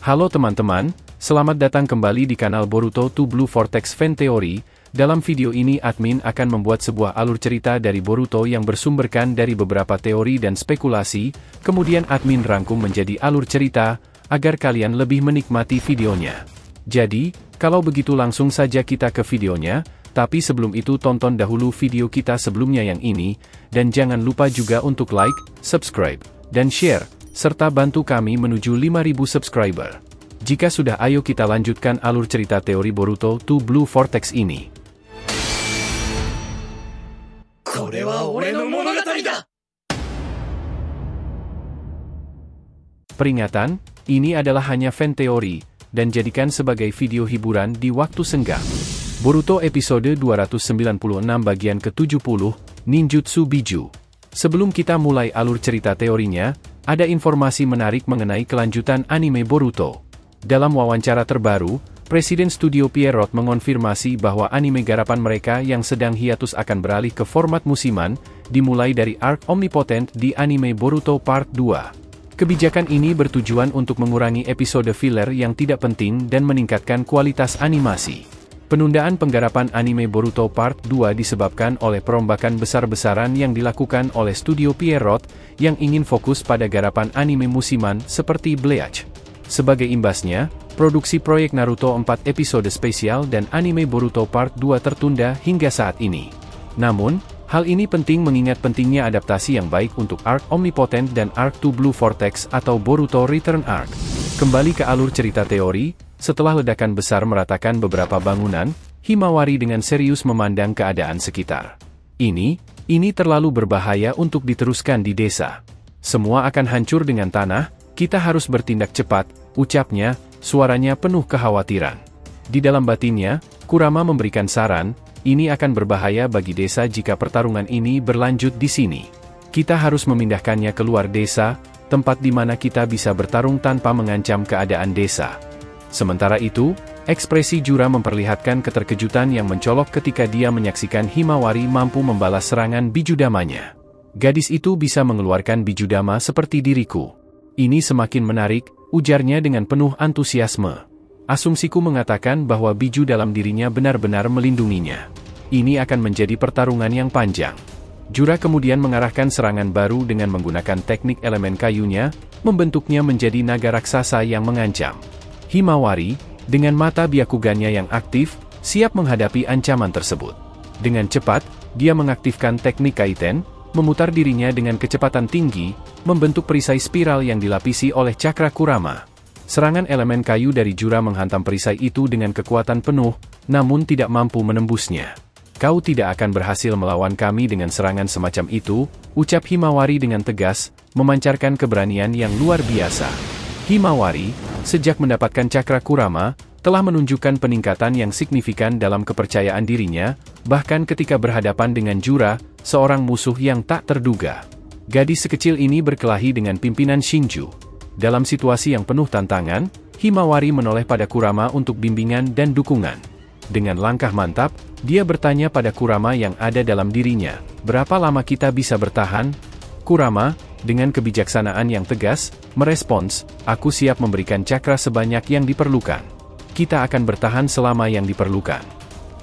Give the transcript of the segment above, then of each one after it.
Halo teman-teman, selamat datang kembali di kanal Boruto to Blue Vortex Fan Theory. Dalam video ini admin akan membuat sebuah alur cerita dari Boruto yang bersumberkan dari beberapa teori dan spekulasi, kemudian admin rangkum menjadi alur cerita, agar kalian lebih menikmati videonya. Jadi, kalau begitu langsung saja kita ke videonya, tapi sebelum itu tonton dahulu video kita sebelumnya yang ini, dan jangan lupa juga untuk like, subscribe, dan share, serta bantu kami menuju 5.000 subscriber. Jika sudah, ayo kita lanjutkan alur cerita teori Boruto to Blue Vortex ini. Peringatan, ini adalah hanya fan teori, dan jadikan sebagai video hiburan di waktu senggang. Boruto episode 296 bagian ke-70, Ninjutsu Biju. Sebelum kita mulai alur cerita teorinya, ada informasi menarik mengenai kelanjutan anime Boruto. Dalam wawancara terbaru, Presiden Studio Pierrot mengonfirmasi bahwa anime garapan mereka yang sedang hiatus akan beralih ke format musiman, dimulai dari arc Omnipotent di anime Boruto Part 2. Kebijakan ini bertujuan untuk mengurangi episode filler yang tidak penting dan meningkatkan kualitas animasi. Penundaan penggarapan anime Boruto Part 2 disebabkan oleh perombakan besar-besaran yang dilakukan oleh Studio Pierrot, yang ingin fokus pada garapan anime musiman seperti Bleach. Sebagai imbasnya, produksi proyek Naruto 4 episode spesial dan anime Boruto Part 2 tertunda hingga saat ini. Namun, hal ini penting mengingat pentingnya adaptasi yang baik untuk arc Omnipotent dan arc to Blue Vortex atau Boruto Return Arc. Kembali ke alur cerita teori. Setelah ledakan besar meratakan beberapa bangunan, Himawari dengan serius memandang keadaan sekitar. Ini terlalu berbahaya untuk diteruskan di desa. Semua akan hancur dengan tanah, kita harus bertindak cepat, ucapnya, suaranya penuh kekhawatiran. Di dalam batinnya, Kurama memberikan saran, ini akan berbahaya bagi desa jika pertarungan ini berlanjut di sini. Kita harus memindahkannya keluar desa, tempat di mana kita bisa bertarung tanpa mengancam keadaan desa. Sementara itu, ekspresi Jura memperlihatkan keterkejutan yang mencolok ketika dia menyaksikan Himawari mampu membalas serangan bijudamanya. Gadis itu bisa mengeluarkan bijudama seperti diriku. Ini semakin menarik, ujarnya dengan penuh antusiasme. Asumsiku mengatakan bahwa biju dalam dirinya benar-benar melindunginya. Ini akan menjadi pertarungan yang panjang. Jura kemudian mengarahkan serangan baru dengan menggunakan teknik elemen kayunya, membentuknya menjadi naga raksasa yang mengancam. Himawari, dengan mata byakugannya yang aktif, siap menghadapi ancaman tersebut. Dengan cepat, dia mengaktifkan teknik kaiten, memutar dirinya dengan kecepatan tinggi, membentuk perisai spiral yang dilapisi oleh cakra Kurama. Serangan elemen kayu dari Jura menghantam perisai itu dengan kekuatan penuh, namun tidak mampu menembusnya. Kau tidak akan berhasil melawan kami dengan serangan semacam itu, ucap Himawari dengan tegas, memancarkan keberanian yang luar biasa. Himawari, sejak mendapatkan cakra Kurama, telah menunjukkan peningkatan yang signifikan dalam kepercayaan dirinya, bahkan ketika berhadapan dengan Jura, seorang musuh yang tak terduga. Gadis sekecil ini berkelahi dengan pimpinan Shinju. Dalam situasi yang penuh tantangan, Himawari menoleh pada Kurama untuk bimbingan dan dukungan. Dengan langkah mantap, dia bertanya pada Kurama yang ada dalam dirinya, "Berapa lama kita bisa bertahan?" Kurama, dengan kebijaksanaan yang tegas, merespons, "Aku siap memberikan cakra sebanyak yang diperlukan. Kita akan bertahan selama yang diperlukan."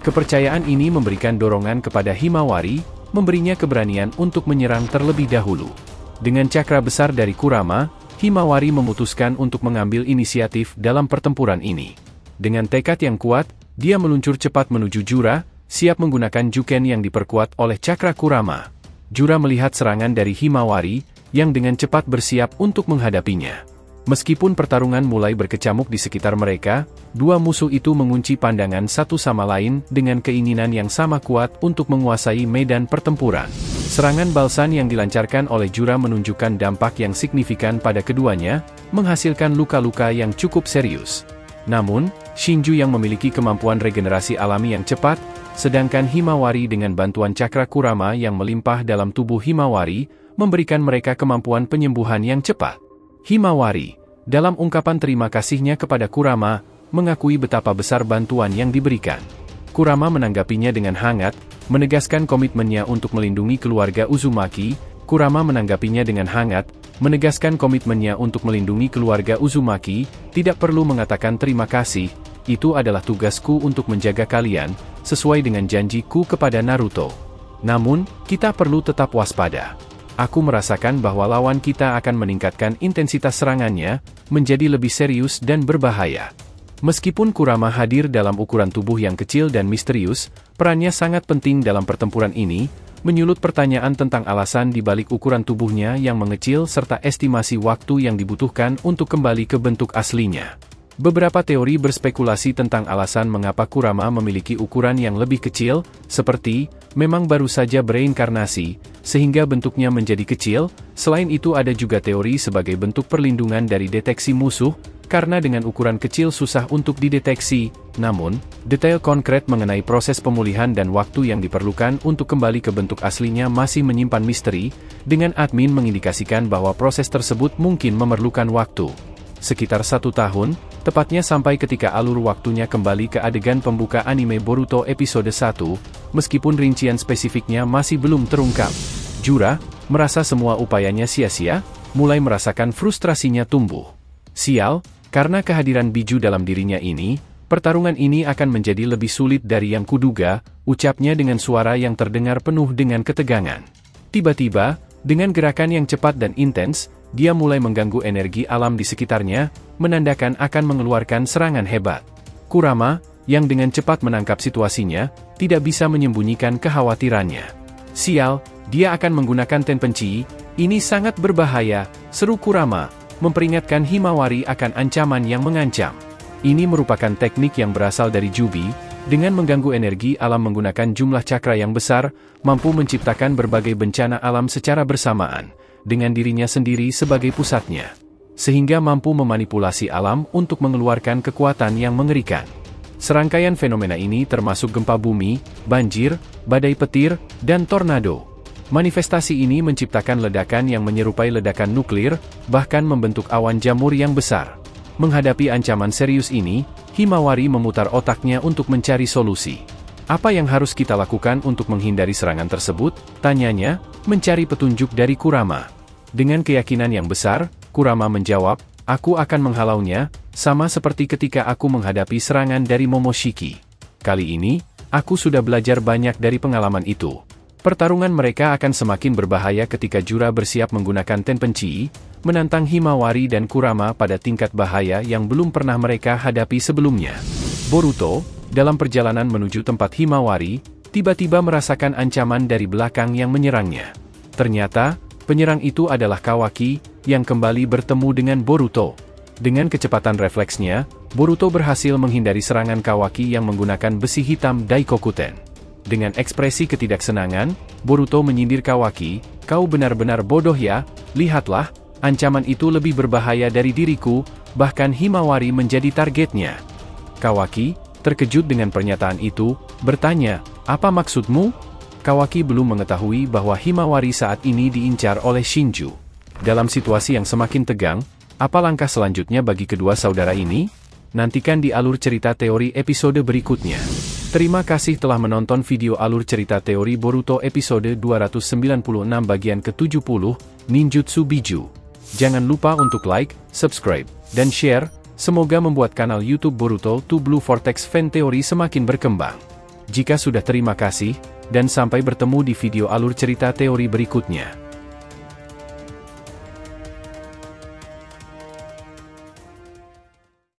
Kepercayaan ini memberikan dorongan kepada Himawari, memberinya keberanian untuk menyerang terlebih dahulu. Dengan cakra besar dari Kurama, Himawari memutuskan untuk mengambil inisiatif dalam pertempuran ini. Dengan tekad yang kuat, dia meluncur cepat menuju Jura, siap menggunakan Juken yang diperkuat oleh cakra Kurama. Jura melihat serangan dari Himawari, yang dengan cepat bersiap untuk menghadapinya. Meskipun pertarungan mulai berkecamuk di sekitar mereka, dua musuh itu mengunci pandangan satu sama lain dengan keinginan yang sama kuat untuk menguasai medan pertempuran. Serangan balsan yang dilancarkan oleh Jura menunjukkan dampak yang signifikan pada keduanya, menghasilkan luka-luka yang cukup serius. Namun, Shinju yang memiliki kemampuan regenerasi alami yang cepat, sedangkan Himawari dengan bantuan cakra Kurama yang melimpah dalam tubuh Himawari, memberikan mereka kemampuan penyembuhan yang cepat. Himawari, dalam ungkapan terima kasihnya kepada Kurama, mengakui betapa besar bantuan yang diberikan. Kurama menanggapinya dengan hangat, menegaskan komitmennya untuk melindungi keluarga Uzumaki. Kurama menanggapinya dengan hangat, menegaskan komitmennya untuk melindungi keluarga Uzumaki. Tidak perlu mengatakan terima kasih, itu adalah tugasku untuk menjaga kalian, sesuai dengan janjiku kepada Naruto. Namun, kita perlu tetap waspada. Aku merasakan bahwa lawan kita akan meningkatkan intensitas serangannya, menjadi lebih serius dan berbahaya. Meskipun Kurama hadir dalam ukuran tubuh yang kecil dan misterius, perannya sangat penting dalam pertempuran ini, menyulut pertanyaan tentang alasan di balik ukuran tubuhnya yang mengecil serta estimasi waktu yang dibutuhkan untuk kembali ke bentuk aslinya. Beberapa teori berspekulasi tentang alasan mengapa Kurama memiliki ukuran yang lebih kecil, seperti, memang baru saja bereinkarnasi, sehingga bentuknya menjadi kecil. Selain itu ada juga teori sebagai bentuk perlindungan dari deteksi musuh, karena dengan ukuran kecil susah untuk dideteksi. Namun, detail konkret mengenai proses pemulihan dan waktu yang diperlukan untuk kembali ke bentuk aslinya masih menyimpan misteri, dengan admin mengindikasikan bahwa proses tersebut mungkin memerlukan waktu sekitar 1 tahun, tepatnya sampai ketika alur waktunya kembali ke adegan pembuka anime Boruto episode 1, meskipun rincian spesifiknya masih belum terungkap. Jura merasa semua upayanya sia-sia, mulai merasakan frustrasinya tumbuh. Sial, karena kehadiran Biju dalam dirinya ini, pertarungan ini akan menjadi lebih sulit dari yang kuduga, ucapnya dengan suara yang terdengar penuh dengan ketegangan. Tiba-tiba, dengan gerakan yang cepat dan intens, dia mulai mengganggu energi alam di sekitarnya, menandakan akan mengeluarkan serangan hebat. Kurama, yang dengan cepat menangkap situasinya, tidak bisa menyembunyikan kekhawatirannya. Sial, dia akan menggunakan Tenpenchi, ini sangat berbahaya, seru Kurama, memperingatkan Himawari akan ancaman yang mengancam. Ini merupakan teknik yang berasal dari Jubi, dengan mengganggu energi alam menggunakan jumlah cakra yang besar, mampu menciptakan berbagai bencana alam secara bersamaan, dengan dirinya sendiri sebagai pusatnya. Sehingga mampu memanipulasi alam untuk mengeluarkan kekuatan yang mengerikan. Serangkaian fenomena ini termasuk gempa bumi, banjir, badai petir, dan tornado. Manifestasi ini menciptakan ledakan yang menyerupai ledakan nuklir, bahkan membentuk awan jamur yang besar. Menghadapi ancaman serius ini, Himawari memutar otaknya untuk mencari solusi. Apa yang harus kita lakukan untuk menghindari serangan tersebut? Tanyanya, mencari petunjuk dari Kurama. Dengan keyakinan yang besar, Kurama menjawab, aku akan menghalaunya, sama seperti ketika aku menghadapi serangan dari Momoshiki. Kali ini, aku sudah belajar banyak dari pengalaman itu. Pertarungan mereka akan semakin berbahaya ketika Jura bersiap menggunakan Tenpenchi, menantang Himawari dan Kurama pada tingkat bahaya yang belum pernah mereka hadapi sebelumnya. Boruto, dalam perjalanan menuju tempat Himawari, tiba-tiba merasakan ancaman dari belakang yang menyerangnya. Ternyata, penyerang itu adalah Kawaki, yang kembali bertemu dengan Boruto. Dengan kecepatan refleksnya, Boruto berhasil menghindari serangan Kawaki yang menggunakan besi hitam Daikokuten. Dengan ekspresi ketidaksenangan, Boruto menyindir Kawaki, kau benar-benar bodoh ya, lihatlah, ancaman itu lebih berbahaya dari diriku, bahkan Himawari menjadi targetnya. Kawaki, terkejut dengan pernyataan itu, bertanya, apa maksudmu? Kawaki belum mengetahui bahwa Himawari saat ini diincar oleh Shinju. Dalam situasi yang semakin tegang, apa langkah selanjutnya bagi kedua saudara ini? Nantikan di alur cerita teori episode berikutnya. Terima kasih telah menonton video alur cerita teori Boruto episode 296 bagian ke-70, Ninjutsu Biju. Jangan lupa untuk like, subscribe, dan share, semoga membuat kanal YouTube Boruto 2 Blue Vortex Fan Theory semakin berkembang. Jika sudah terima kasih, dan sampai bertemu di video alur cerita teori berikutnya.